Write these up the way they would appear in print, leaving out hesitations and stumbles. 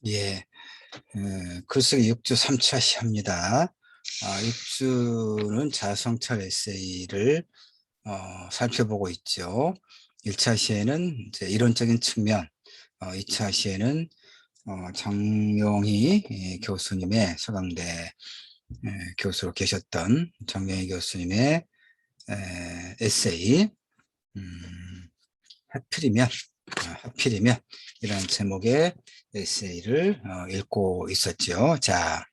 예, 글쓰기 6주 3차 시합니다. 6주는 자성찰 에세이를 살펴보고 있죠. 1차 시에는 이제 이론적인 측면, 2차 시에는 장용희 교수님의 서강대 교수로 계셨던 장용희 교수님의 에세이, 음, 하필이면 하필이면 이런 제목의 에세이를 읽고 있었죠. 자,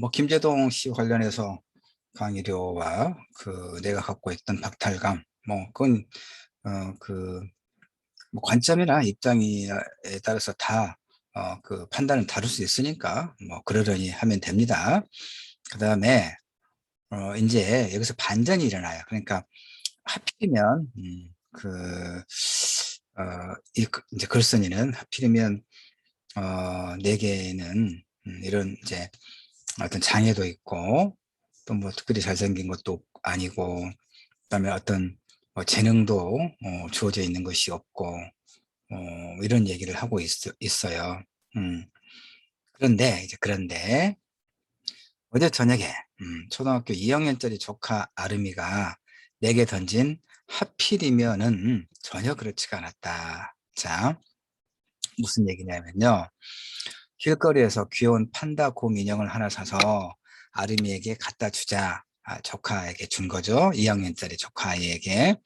뭐 김재동 씨 관련해서 강의료와 그 내가 갖고 있던 박탈감, 뭐 그건 그 뭐 관점이나 입장에 따라서 다 그 판단을 다를 수 있으니까 뭐 그러려니 하면 됩니다. 그 다음에 이제 여기서 반전이 일어나요. 그러니까 하필이면 이제 글쓴이는 하필이면 내게는 이런 이제 어떤 장애도 있고 또 뭐 특별히 잘생긴 것도 아니고 그다음에 어떤 재능도 주어져 있는 것이 없고 이런 얘기를 하고 있어요. 음, 그런데 어제 저녁에 초등학교 2학년짜리 조카 아름이가 내게 던진 하필이면은 전혀 그렇지가 않았다. 자, 무슨 얘기냐면요. 길거리에서 귀여운 판다 곰 인형을 하나 사서 아름이에게 갖다 주자. 조카에게 준 거죠. 2학년짜리 조카아이에게.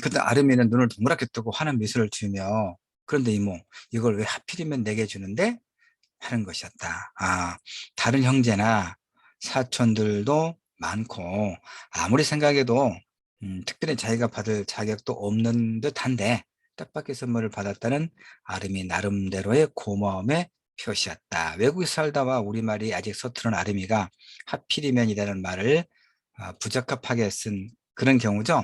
근데 아름이는 눈을 동그랗게 뜨고 환한 미소를 지으며 그런데 이모, 이걸 왜 하필이면 내게 주는데? 하는 것이었다. 다른 형제나 사촌들도 많고 아무리 생각해도 특별히 자기가 받을 자격도 없는 듯한데 뜻밖의 선물을 받았다는 아름이 나름대로의 고마움의 표시였다. 외국에 살다 와 우리말이 아직 서투른 아름이가 하필이면이라는 말을 부적합하게 쓴 그런 경우죠.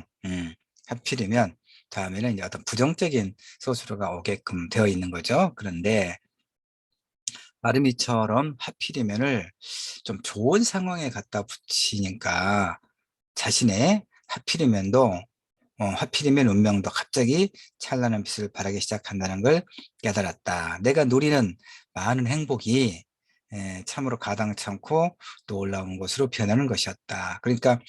하필이면 다음에는 이제 어떤 부정적인 소수로가 오게끔 되어 있는 거죠. 그런데 아르미처럼 하필이면을 좀 좋은 상황에 갖다 붙이니까 자신의 하필이면도 하필이면 운명도 갑자기 찬란한 빛을 발하기 시작한다는 걸 깨달았다. 내가 누리는 많은 행복이 참으로 가당찮고 놀라운 것으로 변하는 것이었다. 그러니까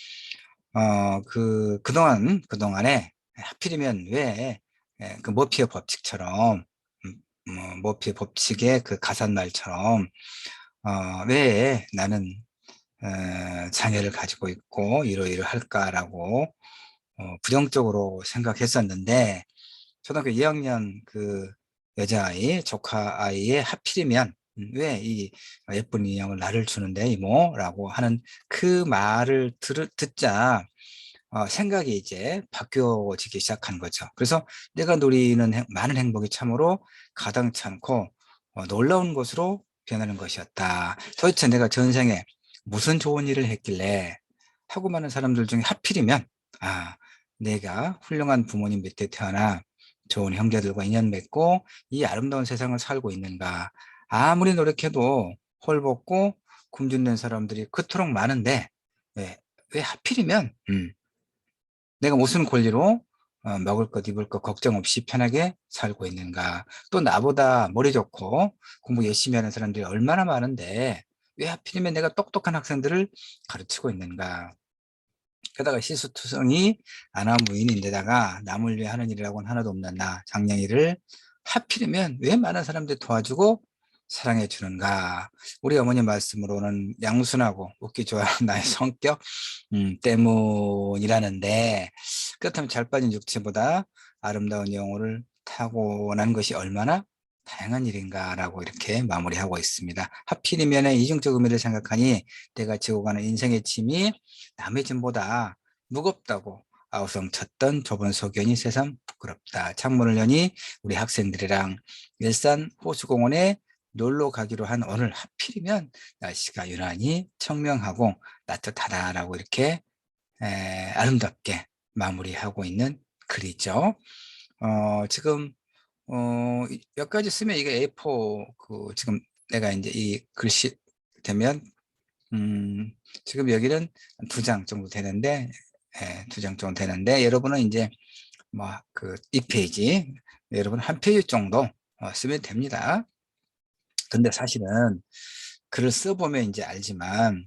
그동안에 하필이면 왜 그 머피의 법칙처럼 머피의 법칙의 그 가산말처럼 왜 나는 장애를 가지고 있고 이러이러할까라고 부정적으로 생각했었는데 초등학교 2학년 그 여자아이 조카 아이의 하필이면 왜 이 예쁜 인형을 나를 주는데 이모라고 하는 그 말을 듣자 생각이 이제 바뀌어지기 시작한 거죠. 그래서 내가 누리는 많은 행복이 참으로 가당찮고 놀라운 것으로 변하는 것이었다. 도대체 내가 전생에 무슨 좋은 일을 했길래 하고 많은 사람들 중에 하필이면 아 내가 훌륭한 부모님 밑에 태어나 좋은 형제들과 인연 맺고 이 아름다운 세상을 살고 있는가. 아무리 노력해도 헐벗고 굶주린 사람들이 그토록 많은데 왜 하필이면 내가 무슨 권리로 먹을 것, 입을 것 걱정 없이 편하게 살고 있는가. 또 나보다 머리 좋고 공부 열심히 하는 사람들이 얼마나 많은데 왜 하필이면 내가 똑똑한 학생들을 가르치고 있는가. 게다가 실수투성이 아나무인인데다가 남을 위해 하는 일이라고는 하나도 없는 나 장량이를 하필이면 왜 많은 사람들이 도와주고 사랑해 주는가. 우리 어머니 말씀으로는 양순하고 웃기 좋아하는 나의 성격 때문이라는데 그렇다면 잘 빠진 육체보다 아름다운 영혼을 타고난 것이 얼마나 다양한 일인가라고 이렇게 마무리하고 있습니다. 하필이면의 이중적 의미를 생각하니 내가 지고 가는 인생의 짐이 남의 짐보다 무겁다고 아우성쳤던 좁은 소견이 새삼 부끄럽다. 창문을 여니 우리 학생들이랑 일산 호수공원에 놀러 가기로 한 오늘 하필이면 날씨가 유난히 청명하고 따뜻하다라고 이렇게 아름답게 마무리하고 있는 글이죠. 지금 여기까지 쓰면 이게 A4 그 지금 내가 이제 이 글씨 되면 지금 여기는 2장 정도 되는데 2장 정도 되는데 여러분은 이제 뭐 그 2페이지 여러분 한 페이지 정도 쓰면 됩니다. 근데 사실은 글을 써보면 이제 알지만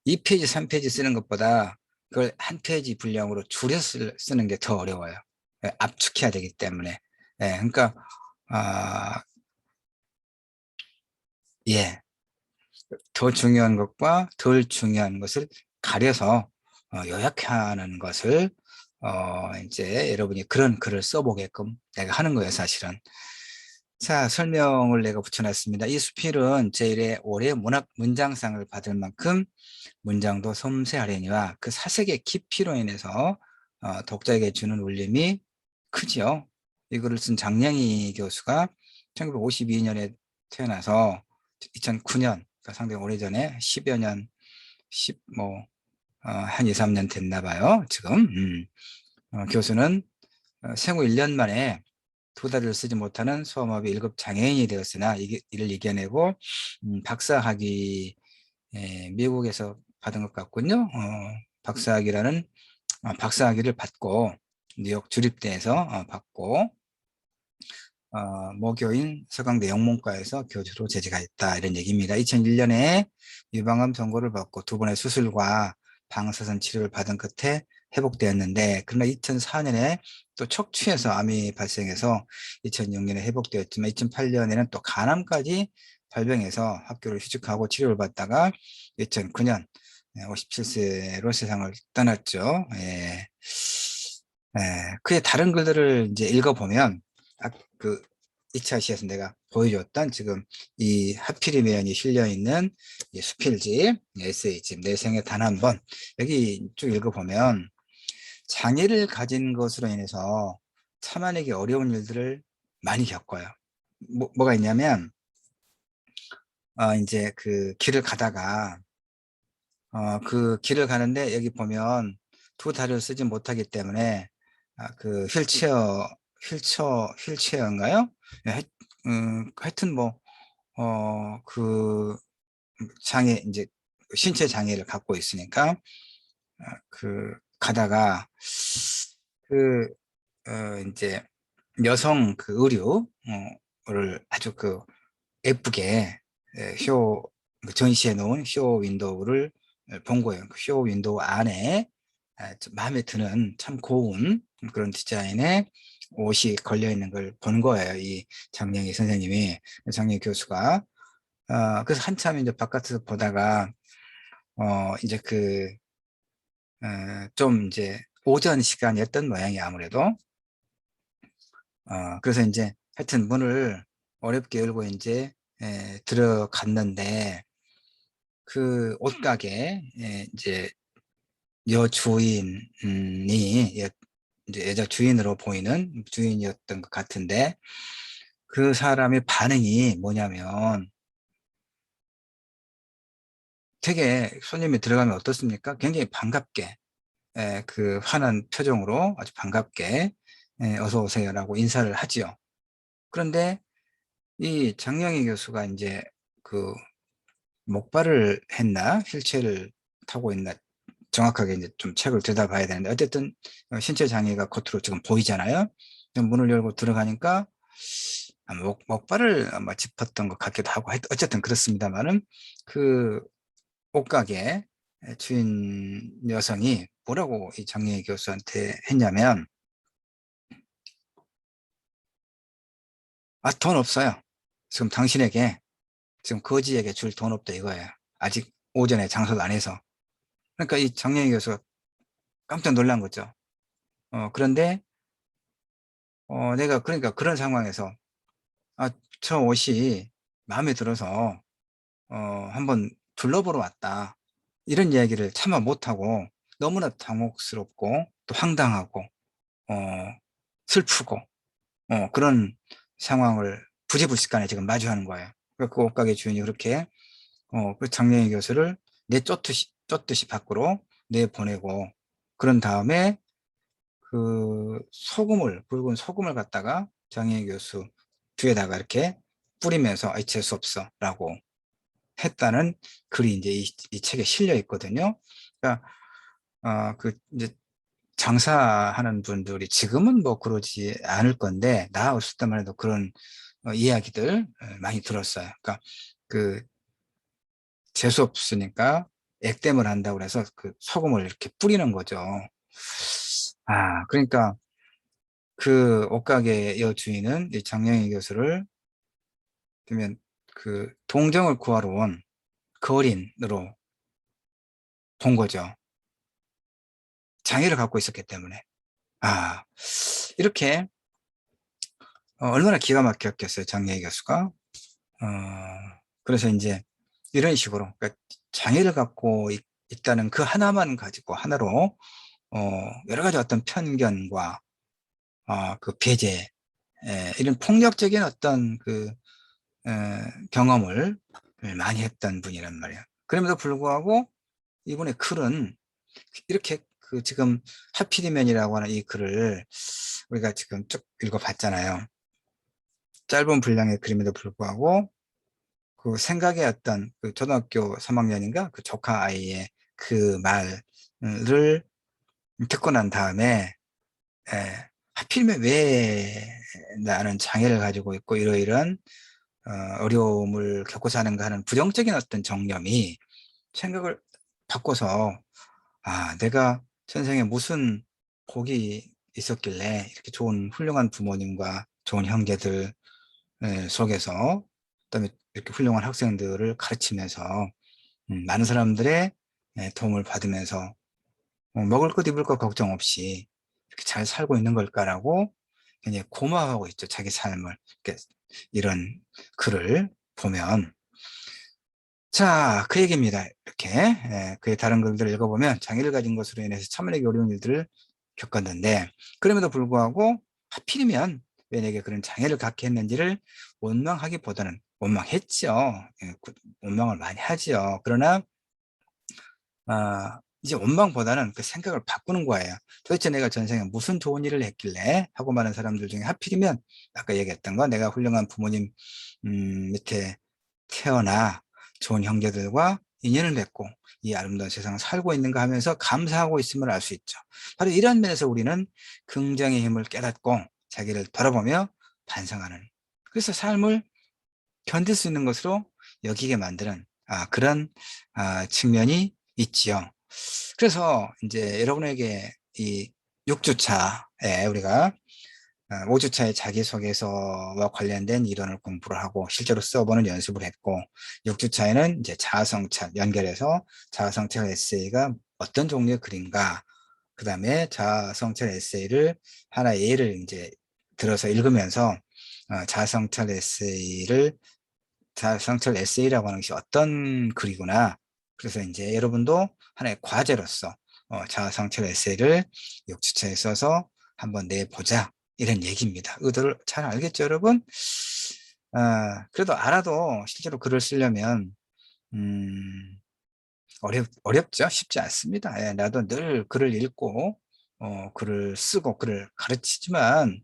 2페이지, 3페이지 쓰는 것보다 그걸 한 페이지 분량으로 줄여 쓰는 게 더 어려워요. 예, 압축해야 되기 때문에. 예, 그러니까, 아, 예, 더 중요한 것과 덜 중요한 것을 가려서 요약하는 것을 이제 여러분이 그런 글을 써보게끔 내가 하는 거예요, 사실은. 자, 설명을 내가 붙여놨습니다. 이 수필은 제1회 올해 문학 문장상을 받을 만큼 문장도 섬세하려니와 그 사색의 깊이로 인해서 독자에게 주는 울림이 크지요. 이 글을 쓴 장량희 교수가 1952년에 태어나서 2009년, 그러니까 상당히 오래전에 10여 년, 1한 2, 3년 됐나 봐요, 지금. 교수는 생후 1년 만에 두 다리를 쓰지 못하는 소아마비 1급 장애인이 되었으나 이를 이겨내고 박사학위 미국에서 받은 것 같군요. 박사학위를 받고 뉴욕 주립대에서 받고 모교인 서강대 영문과에서 교수로 재직했다 이런 얘기입니다. 2001년에 유방암 선고를 받고 두 번의 수술과 방사선 치료를 받은 끝에 회복되었는데 그러나 2004년에 또 척추에서 암이 발생해서 2006년에 회복되었지만 2008년에는 또 간암까지 발병해서 학교를 휴직하고 치료를 받다가 2009년 57세로 세상을 떠났죠. 예. 예. 그의 다른 글들을 이제 읽어보면 그 2차 시에서 내가 보여줬던 지금 이 하필이면이 실려있는 이 수필집, 에세이집, 내 생에 단 한 번 여기 쭉 읽어보면 장애를 가진 것으로 인해서 참아내기 어려운 일들을 많이 겪어요. 뭐가 있냐면 이제 그 길을 가다가 그 길을 가는데 여기 보면 두 다리를 쓰지 못하기 때문에 그 휠체어인가요? 예, 하여튼 뭐 그 장애 이제 신체 장애를 갖고 있으니까 그 가다가 그 이제 여성 그 의류를 아주 그 예쁘게 그 전시해 놓은 쇼 윈도우를 본 거예요. 그 쇼 윈도우 안에 좀 마음에 드는 참 고운 그런 디자인의 옷이 걸려 있는 걸 본 거예요. 이 장량희 선생님이, 장량희 교수가. 그래서 한참 이제 바깥에서 보다가 이제 좀 이제 오전 시간이었던 모양이 아무래도. 그래서 이제 하여튼 문을 어렵게 열고 이제 들어갔는데 그 옷가게 이제 여주인이 이제 여자 주인으로 보이는 주인이었던 것 같은데 그 사람의 반응이 뭐냐면 되게 손님이 들어가면 어떻습니까? 굉장히 반갑게 그 환한 표정으로 아주 반갑게 어서 오세요라고 인사를 하지요. 그런데 이 장영희 교수가 이제 그 목발을 했나 휠체어를 타고 있나 정확하게 이제 좀 책을 들여다봐야 되는데 어쨌든 신체 장애가 겉으로 지금 보이잖아요. 문을 열고 들어가니까 목발을 아마 짚었던 것 같기도 하고 어쨌든 그렇습니다만은 그 옷가게 주인 여성이 뭐라고 이 장례 교수한테 했냐면 돈 없어요. 지금 당신에게 지금 거지에게 줄 돈 없다 이거예요. 아직 오전에 장사도 안 해서. 그러니까 이 장례 교수가 깜짝 놀란 거죠. 그런데 내가 그러니까 그런 상황에서 저 옷이 마음에 들어서 한번 둘러보러 왔다. 이런 이야기를 차마 못하고 너무나 당혹스럽고 또 황당하고 어, 슬프고 그런 상황을 부지불식간에 지금 마주하는 거예요. 그 옷가게 주인이 그렇게 그 장례희 교수를 쫓듯이 밖으로 내보내고 그런 다음에 그 굵은 소금을 갖다가 장례희 교수 뒤에다가 이렇게 뿌리면서 재수 없어 라고 했다는 글이 이제 이 책에 실려 있거든요. 그러니까 그 이제 장사하는 분들이 지금은 뭐 그러지 않을 건데 나 어렸을 때만 해도 그런 이야기들 많이 들었어요. 그러니까 그 재수 없으니까 액땜을 한다고 해서 그 소금을 이렇게 뿌리는 거죠. 그러니까 그 옷가게 여주인은 이 장영희 교수를 그러면 그 동정을 구하러 온 거린으로 본 거죠. 장애를 갖고 있었기 때문에. 이렇게 얼마나 기가 막혔겠어요, 장영희 교수가. 어, 그래서 이제 이런 식으로 그러니까 장애를 갖고 있다는 그 하나만 가지고 하나로 여러 가지 어떤 편견과 그 배제, 이런 폭력적인 어떤 그 경험을 많이 했던 분이란 말이에요. 그럼에도 불구하고 이분의 글은 이렇게 그 지금 하필이면이라고 하는 이 글을 우리가 지금 쭉 읽어봤잖아요. 짧은 분량의 글임에도 불구하고 그 생각의 어떤 그 초등학교 3학년인가 그 조카 아이의 그 말을 듣고 난 다음에 하필이면 왜 나는 장애를 가지고 있고 이러이러한 어려움을 겪고 사는가 하는 부정적인 어떤 정념이 생각을 바꿔서 내가 전생에 무슨 복이 있었길래 이렇게 좋은 훌륭한 부모님과 좋은 형제들 속에서 그다음에 이렇게 훌륭한 학생들을 가르치면서 많은 사람들의 도움을 받으면서 먹을 것 입을 것 걱정 없이 이렇게 잘 살고 있는 걸까라고 굉장히 고마워하고 있죠. 자기 삶을. 이런 글을 보면. 자, 그 얘기입니다. 이렇게 그의 다른 글들을 읽어보면 장애를 가진 것으로 인해서 참으려기 어려운 일들을 겪었는데 그럼에도 불구하고 하필이면 왜 내게 그런 장애를 갖게 했는지를 원망하기보다는 원망했죠. 원망을 많이 하죠. 그러나 이제 원망보다는 그 생각을 바꾸는 거예요. 도대체 내가 전생에 무슨 좋은 일을 했길래 하고 많은 사람들 중에 하필이면 아까 얘기했던 거 내가 훌륭한 부모님 밑에 태어나 좋은 형제들과 인연을 맺고 이 아름다운 세상을 살고 있는가 하면서 감사하고 있음을 알 수 있죠. 바로 이런 면에서 우리는 긍정의 힘을 깨닫고 자기를 돌아보며 반성하는, 그래서 삶을 견딜 수 있는 것으로 여기게 만드는 그런 측면이 있지요. 그래서 이제 여러분에게 이 6주차에 우리가 5주차의 자기소개서와 관련된 이론을 공부를 하고 실제로 써보는 연습을 했고 6주차에는 이제 자아성찰 연결해서 자아성찰 에세이가 어떤 종류의 글인가, 그 다음에 자아성찰 에세이를 하나의 예를 이제 들어서 읽으면서 자아성찰 에세이라고 하는 것이 어떤 글이구나. 그래서 이제 여러분도 하나의 과제로서 자아성찰 에세이를 6주차에 써서 한번 내보자. 이런 얘기입니다. 의도를 잘 알겠죠, 여러분? 그래도 알아도 실제로 글을 쓰려면, 어렵죠? 쉽지 않습니다. 나도 늘 글을 읽고, 글을 쓰고, 글을 가르치지만,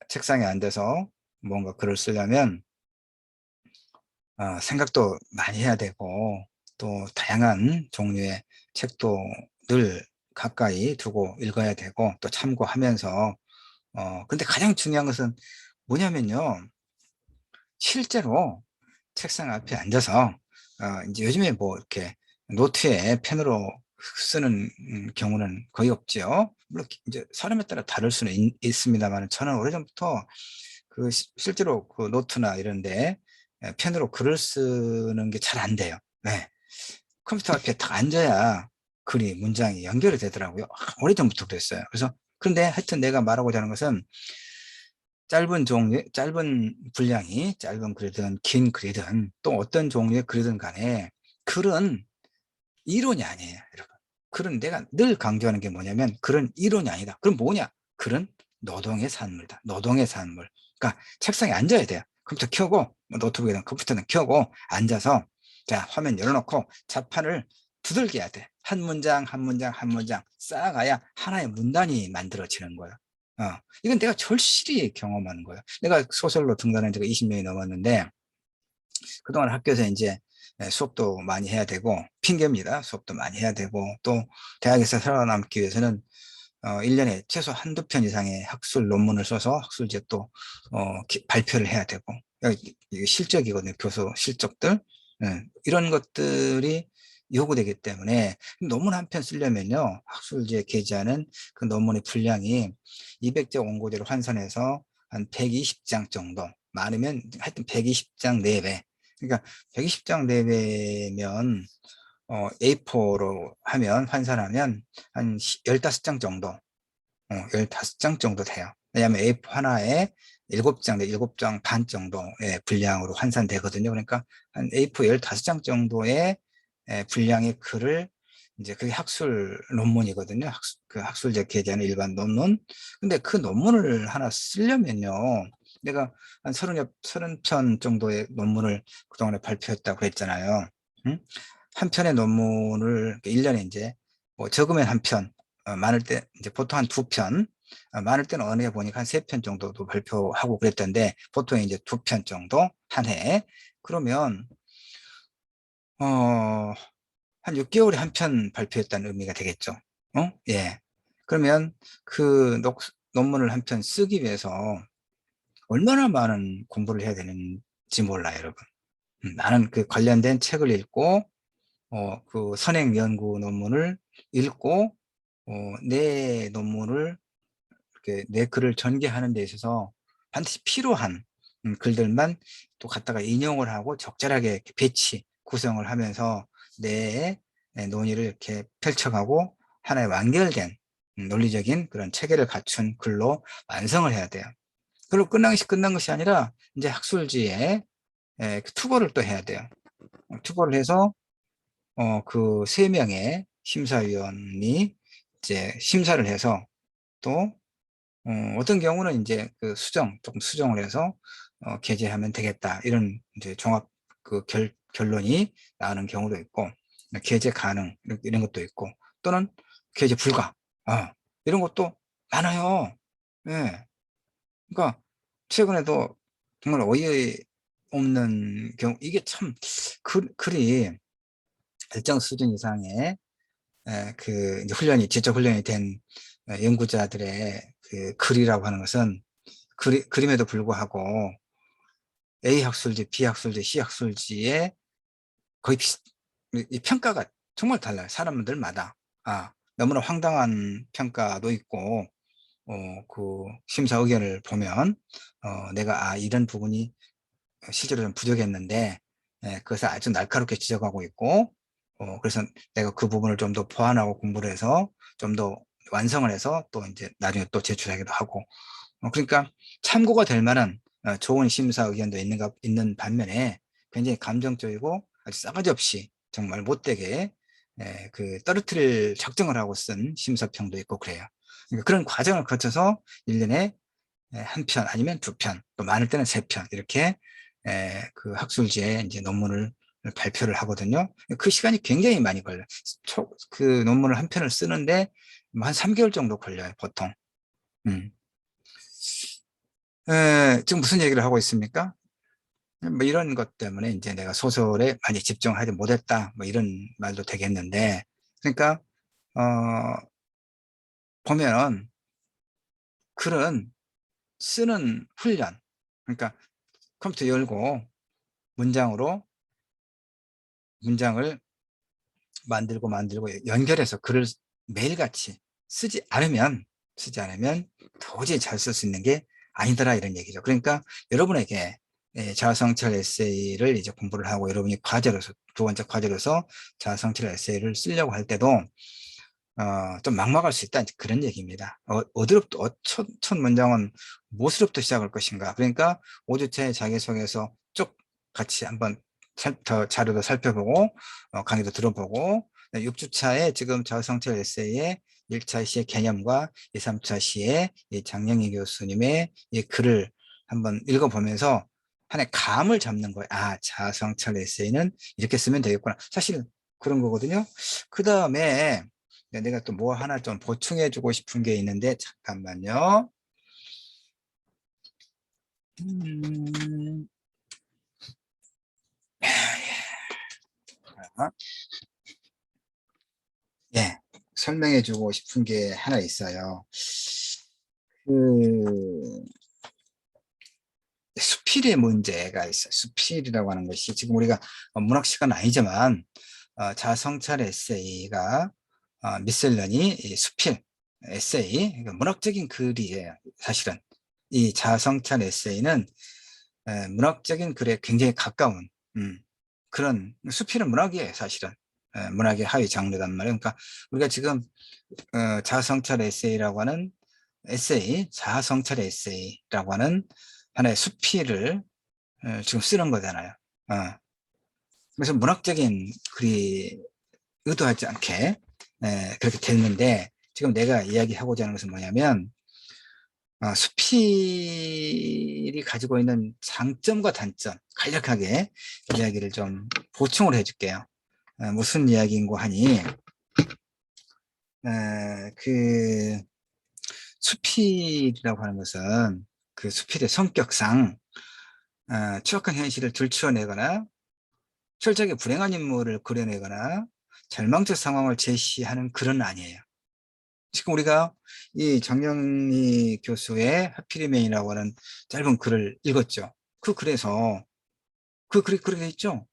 책상에 앉아서 뭔가 글을 쓰려면, 생각도 많이 해야 되고 또 다양한 종류의 책도 늘 가까이 두고 읽어야 되고 또 참고하면서 근데 가장 중요한 것은 뭐냐면요, 실제로 책상 앞에 앉아서 이제 요즘에 뭐 이렇게 노트에 펜으로 쓰는 경우는 거의 없죠. 물론 이제 사람에 따라 다를 수는 있습니다만 저는 오래전부터 그 실제로 그 노트나 이런데 펜으로 글을 쓰는 게 잘 안 돼요. 네. 컴퓨터 앞에 딱 앉아야 글이 문장이 연결이 되더라고요. 오래전부터 그랬어요. 그래서 그런데 하여튼 내가 말하고자 하는 것은 짧은 종류, 짧은 분량이 짧은 글이든 긴 글이든 또 어떤 종류의 글이든 간에 글은 이론이 아니에요, 여러분. 글은 내가 늘 강조하는 게 뭐냐면 글은 이론이 아니다. 그럼 뭐냐? 글은 노동의 산물이다. 노동의 산물. 그러니까 책상에 앉아야 돼요. 컴퓨터 켜고 노트북이든 컴퓨터는 켜고 앉아서 자 화면 열어놓고 자판을 두들겨야 돼. 한 문장 한 문장 한 문장 쌓아가야 하나의 문단이 만들어지는 거예요. 이건 내가 절실히 경험하는 거예요. 내가 소설로 등단한 지가 20년이 넘었는데 그동안 학교에서 이제 수업도 많이 해야 되고 핑계입니다. 수업도 많이 해야 되고 또 대학에서 살아남기 위해서는 1년에 최소 한두 편 이상의 학술 논문을 써서 학술지에 또 발표를 해야 되고, 이게 실적이거든요. 교수 실적들. 이런 것들이 요구되기 때문에 논문 한 편 쓰려면요, 학술지에 게재하는 그 논문의 분량이 200자 원고지를 환산해서 한 120장 정도, 많으면 하여튼 120장 내외. 그러니까 120장 내외면 A4로 하면, 환산하면 한 15장 정도, 15장 정도 돼요. 왜냐하면 A4 하나에 7장, 7장 반 정도의 분량으로 환산되거든요. 그러니까 한 A4 15장 정도의 분량의 글을, 이제 그게 학술 논문이거든요. 그 학술적 게재하는 일반 논문. 근데 그 논문을 하나 쓰려면요, 내가 한 30편 정도의 논문을 그동안에 발표했다고 했잖아요. 응? 한 편의 논문을 1년에 이제 뭐 적으면 한 편, 많을 때 이제 보통 한 두 편, 많을 때는 어느 해 보니까 한 세 편 정도도 발표하고 그랬던데, 보통 이제 두 편 정도 한 해. 그러면 어, 한 6개월에 한 편 발표했다는 의미가 되겠죠. 예. 그러면 그 논문을 한 편 쓰기 위해서 얼마나 많은 공부를 해야 되는지 몰라요, 여러분. 나는 그 관련된 책을 읽고, 그 선행 연구 논문을 읽고, 내 논문을, 이렇게 내 글을 전개하는 데 있어서 반드시 필요한 글들만 또 갖다가 인용을 하고 적절하게 이렇게 배치, 구성을 하면서 내 논의를 이렇게 펼쳐가고 하나의 완결된 논리적인 그런 체계를 갖춘 글로 완성을 해야 돼요. 그리고 끝난 것이 아니라 이제 학술지에 그 투고를 또 해야 돼요. 투고를 해서 그 세 명의 심사위원이 이제 심사를 해서, 또 어떤 경우는 이제 그 조금 수정을 해서 게재하면 되겠다, 이런 이제 종합 그 결론이 나오는 경우도 있고, 게재 가능 이런 것도 있고, 또는 게재 불가, 이런 것도 많아요. 예. 그러니까 최근에도 정말 어이없는 경우, 이게 참 글이 일정 수준 이상의 그 이제 지적 훈련이 된 연구자들의 그 글이라고 하는 것은, 그림에도 불구하고 A 학술지, B 학술지, C 학술지에 거의 이 평가가 정말 달라요. 사람들마다. 너무나 황당한 평가도 있고, 그 심사 의견을 보면, 내가 이런 부분이 실제로 좀 부족했는데, 그것을 아주 날카롭게 지적하고 있고, 그래서 내가 그 부분을 좀 더 보완하고 공부를 해서 좀 더 완성을 해서 또 이제 나중에 또 제출하기도 하고, 그러니까 참고가 될 만한 좋은 심사 의견도 있는 반면에, 굉장히 감정적이고 아주 싸가지 없이 정말 못되게 그 떨어뜨릴 작정을 하고 쓴 심사평도 있고 그래요. 그러니까 그런 과정을 거쳐서 1년에 한 편 아니면 두 편, 또 많을 때는 세 편, 이렇게 그 학술지에 이제 논문을 발표를 하거든요. 그 시간이 굉장히 많이 걸려요. 그 논문을 한 편을 쓰는데 뭐한 3개월 정도 걸려요, 보통. 음. 지금 무슨 얘기를 하고 있습니까? 뭐 이런 것 때문에 이제 내가 소설에 많이 집중하지 못했다, 뭐 이런 말도 되겠는데, 그러니까 보면은 글은 쓰는 훈련, 그러니까 컴퓨터 열고 문장을 만들고 연결해서 글을 매일같이 쓰지 않으면 도저히 잘 쓸 수 있는 게 아니더라, 이런 얘기죠. 그러니까 여러분에게 자아성찰 에세이를 이제 공부를 하고, 여러분이 두 번째 과제로서 자아성찰 에세이를 쓰려고 할 때도 좀 막막할 수 있다, 그런 얘기입니다. 첫 문장은 무엇으로부터 시작할 것인가. 그러니까 5주차에 자기소개서 쭉 같이 한번 더 자료도 살펴보고, 강의도 들어보고, 6주차에 지금 자아성찰 에세이의 1차 시의 개념과 2, 3차 시의 이 장영희 교수님의 이 글을 한번 읽어보면서 하나의 감을 잡는 거예요. 자아성찰 에세이는 이렇게 쓰면 되겠구나. 사실 그런 거거든요. 그 다음에 내가 또 뭐 하나 좀 보충해 주고 싶은 게 있는데, 잠깐만요. 음, 예. 설명해 주고 싶은 게 하나 있어요. 그 수필의 문제가 있어요. 수필이라고 하는 것이 지금 우리가 문학 시간은 아니지만 자성찰 에세이가 미셀러니 수필 에세이, 그러니까 문학적인 글이에요. 사실은 이 자성찰 에세이는 문학적인 글에 굉장히 가까운 그런 수필은 문학이에요. 사실은 문학의 하위 장르단 말이에요. 그러니까 우리가 지금 자성찰 에세이라고 하는 에세이, 자성찰 에세이라고 하는 하나의 수필을 지금 쓰는 거잖아요. 그래서 문학적인 글이 의도하지 않게 그렇게 됐는데, 지금 내가 이야기하고자 하는 것은 뭐냐면 수필이 가지고 있는 장점과 단점 간략하게 이야기를 좀 보충을 해줄게요. 무슨 이야기인고 하니 그 수필이라고 하는 것은 그 수필의 성격상 추악한 현실을 들추어내거나 철저하게 불행한 인물을 그려내거나 절망적 상황을 제시하는 글은 아니에요. 지금 우리가 이 정영희 교수의 하필이면이라고 하는 짧은 글을 읽었죠. 그 글에서 그 글이 그렇게 있죠.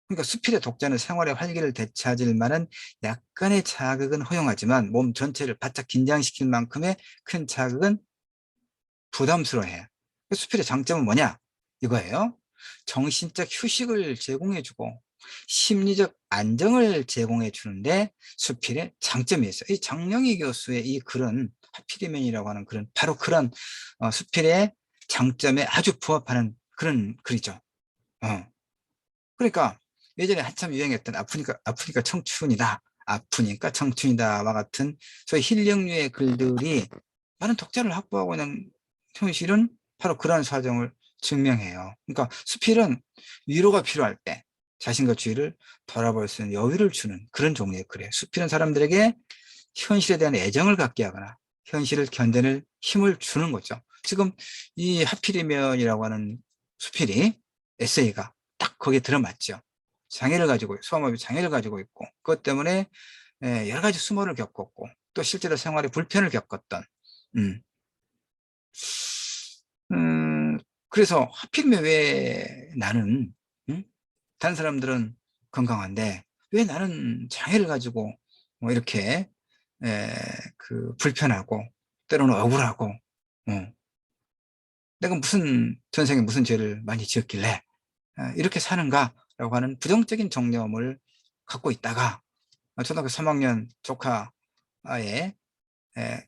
그러니까 수필의 독자는 생활의 활기를 되찾을 만한 약간의 자극은 허용하지만 몸 전체를 바짝 긴장시킬 만큼의 큰 자극은 부담스러워해요. 수필의 장점은 뭐냐? 이거예요. 정신적 휴식을 제공해주고 심리적 안정을 제공해 주는데 수필의 장점이 있어요. 이 정영희 교수의 이 글은 하필이면이라고 하는 글은 바로 그런 수필의 장점에 아주 부합하는 그런 글이죠. 그러니까 예전에 한참 유행했던 아프니까 청춘이다, 아프니까 청춘이다와 같은 소위 힐링류의 글들이 많은 독자를 확보하고 있는 현실은 바로 그러한 사정을 증명해요. 그러니까 수필은 위로가 필요할 때 자신과 주위를 돌아볼 수 있는 여유를 주는 그런 종류의 글이에요. 수필은 사람들에게 현실에 대한 애정을 갖게 하거나 현실을 견뎌낼 힘을 주는 거죠. 지금 이 하필이면이라고 하는 수필이, 에세이가 딱 거기에 들어맞죠. 장애를 가지고, 소아마비 장애를 가지고 있고, 그것 때문에 여러 가지 수모를 겪었고, 또 실제로 생활에 불편을 겪었던, 음, 음, 그래서 하필이면 왜 나는, 다른 사람들은 건강한데, 왜 나는 장애를 가지고 뭐 이렇게, 그, 불편하고, 때로는 억울하고, 내가 무슨, 전생에 무슨 죄를 많이 지었길래, 이렇게 사는가라고 하는 부정적인 정념을 갖고 있다가 초등학교 3학년 조카 아예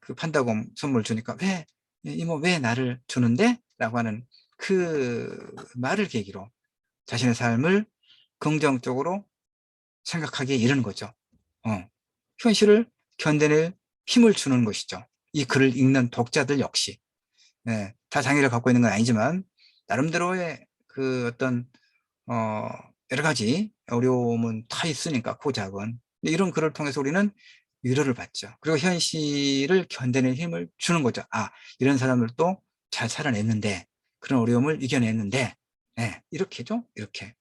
그 판다곰 선물 주니까 왜 이모 왜 나를 주는데? 라고 하는 그 말을 계기로 자신의 삶을 긍정적으로 생각하기에 이르는 거죠. 현실을 견뎌낼 힘을 주는 것이죠. 이 글을 읽는 독자들 역시 다 장애를 갖고 있는 건 아니지만 나름대로의 그 어떤 어, 여러 가지 어려움은 다 있으니까 고작은. 근데 이런 글을 통해서 우리는 위로를 받죠. 그리고 현실을 견뎌낼 힘을 주는 거죠. 아, 이런 사람들도 잘 살아냈는데, 그런 어려움을 이겨냈는데, 이렇게죠? 이렇게.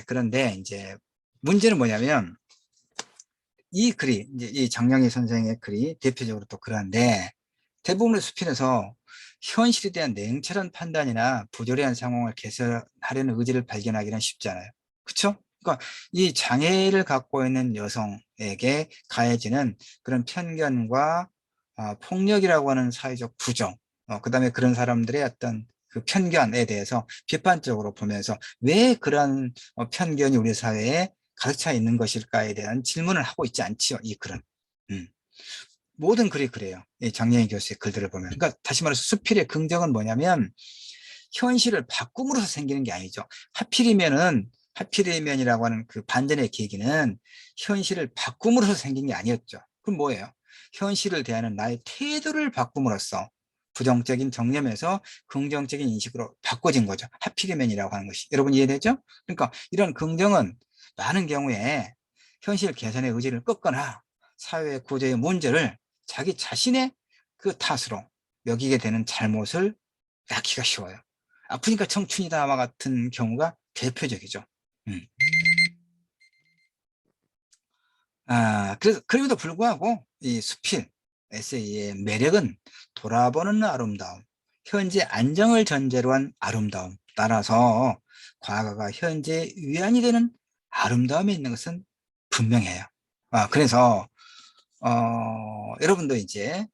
그런데 이제 문제는 뭐냐면, 이 글이, 이제 이 장량희 선생의 글이 대표적으로 또 그런데, 대부분의 수필에서 현실에 대한 냉철한 판단이나 부조리한 상황을 개선하려는 의지를 발견하기는 쉽지 않아요. 그렇죠? 그러니까 이 장애를 갖고 있는 여성에게 가해지는 그런 편견과 폭력이라고 하는 사회적 부정, 그다음에 그런 사람들의 어떤 그 편견에 대해서 비판적으로 보면서 왜 그런 편견이 우리 사회에 가득 차 있는 것일까에 대한 질문을 하고 있지 않지요, 이 글은. 음. 모든 글이 그래요. 이 장영희 교수의 글들을 보면. 그러니까 다시 말해서 수필의 긍정은 뭐냐면 현실을 바꿈으로써 생기는 게 아니죠. 하필이면이라고 하는 그 반전의 계기는 현실을 바꿈으로써 생긴 게 아니었죠. 그럼 뭐예요? 현실을 대하는 나의 태도를 바꿈으로써 부정적인 정념에서 긍정적인 인식으로 바꿔진 거죠. 하필이면이라고 하는 것이. 여러분 이해되죠? 그러니까 이런 긍정은 많은 경우에 현실 개선의 의지를 꺾거나 사회 구조의 문제를 자기 자신의 그 탓으로 여기게 되는 잘못을 낳기가 쉬워요. 아프니까 청춘이다와 같은 경우가 대표적이죠. 음. 그럼에도 불구하고 이 수필 에세이의 매력은 돌아보는 아름다움, 현재 안정을 전제로 한 아름다움, 따라서 과거가 현재의 위안이 되는 아름다움이 있는 것은 분명해요. 그래서 여러분도 이제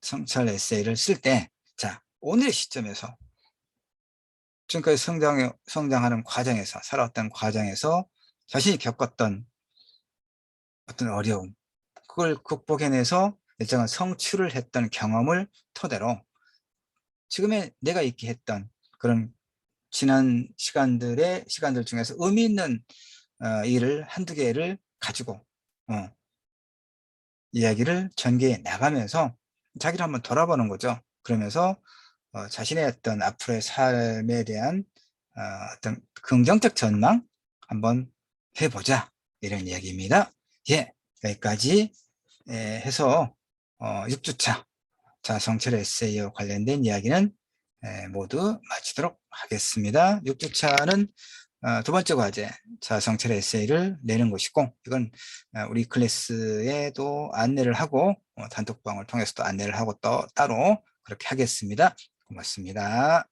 성찰 에세이를 쓸 때, 자, 오늘의 시점에서 지금까지 성장하는 과정에서, 살아왔던 과정에서 자신이 겪었던 어떤 어려움, 그걸 극복해내서 일정한 성취를 했던 경험을 토대로 지금의 내가 있게 했던 그런 지난 시간들 중에서 의미 있는 일을 한두 개를 가지고 어, 이야기를 전개해 나가면서 자기를 한번 돌아보는 거죠. 그러면서 자신의 어떤 앞으로의 삶에 대한 어떤 긍정적 전망 한번 해보자, 이런 이야기입니다. 예, 여기까지 해서 6주차 자성찰 에세이와 관련된 이야기는 모두 마치도록 하겠습니다. 6주차는 두 번째 과제 자성찰 에세이를 내는 것이고, 이건 우리 클래스에도 안내를 하고 단톡방을 통해서도 안내를 하고 또 따로 그렇게 하겠습니다. 고맙습니다.